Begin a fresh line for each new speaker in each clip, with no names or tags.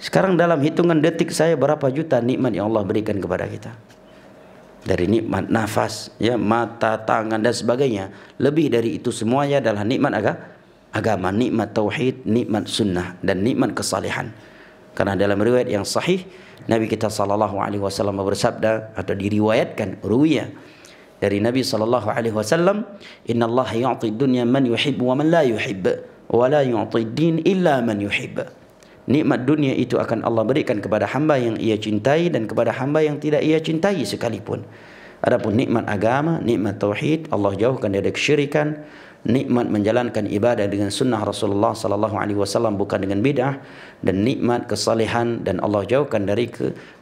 Sekarang dalam hitungan detik saya berapa juta nikmat yang Allah berikan kepada kita. Dari nikmat nafas, ya, mata, tangan dan sebagainya. Lebih dari itu semuanya adalah nikmat agama, nikmat tauhid, nikmat sunnah dan nikmat kesalehan. Karena dalam riwayat yang sahih Nabi kita sallallahu alaihi wasallam bersabda, atau diriwayatkan ruwiyah dari Nabi sallallahu alaihi wasallam, "Innallaha yu'ti dunya man yuhibbu wa man la yuhibbu, wa la yu'ti din illa man yuhibbu." Nikmat dunia itu akan Allah berikan kepada hamba yang ia cintai dan kepada hamba yang tidak ia cintai sekalipun. Adapun nikmat agama, nikmat tauhid, Allah jauhkan dari kesyirikan. Nikmat menjalankan ibadah dengan sunnah Rasulullah sallallahu alaihi wasallam, bukan dengan bid'ah, dan nikmat kesalehan dan Allah jauhkan dari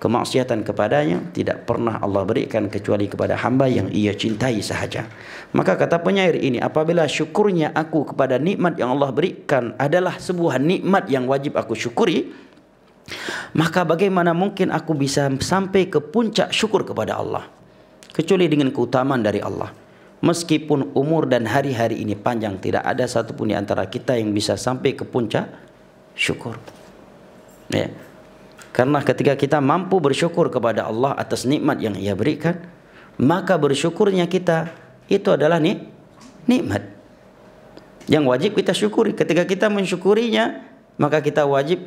kemaksiatan kepadanya, tidak pernah Allah berikan kecuali kepada hamba yang ia cintai sahaja. Maka kata penyair ini, apabila syukurnya aku kepada nikmat yang Allah berikan adalah sebuah nikmat yang wajib aku syukuri, maka bagaimana mungkin aku bisa sampai ke puncak syukur kepada Allah kecuali dengan keutamaan dari Allah. Meskipun umur dan hari-hari ini panjang, tidak ada satupun di antara kita yang bisa sampai ke puncak syukur. Ya. Karena ketika kita mampu bersyukur kepada Allah atas nikmat yang Ia berikan, maka bersyukurnya kita itu adalah nikmat yang wajib kita syukuri. Ketika kita mensyukurinya, maka kita wajib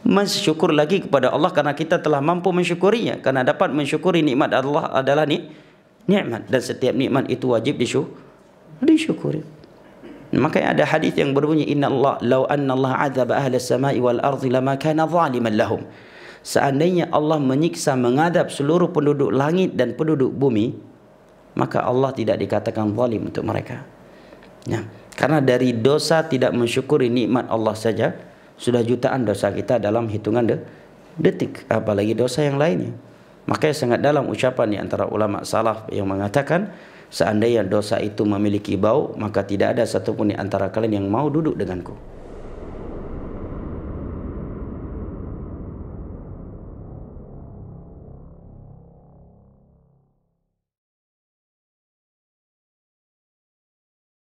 mensyukur lagi kepada Allah karena kita telah mampu mensyukurinya. Karena dapat mensyukuri nikmat Allah adalah nikmat, dan setiap nikmat itu wajib disyukuri. Makanya ada hadis yang berbunyi, Inna Allah law anna Allah azaba ahli samai wal ardi lama kana zaliman lahum. Seandainya Allah menyiksa, mengadab seluruh penduduk langit dan penduduk bumi, maka Allah tidak dikatakan zalim untuk mereka. Ya, karena dari dosa tidak mensyukuri nikmat Allah saja sudah jutaan dosa kita dalam hitungan detik, apalagi dosa yang lainnya. Makanya sangat dalam ucapan di antara ulama salaf yang mengatakan, seandainya dosa itu memiliki bau, maka tidak ada satupun di antara kalian yang mau duduk denganku.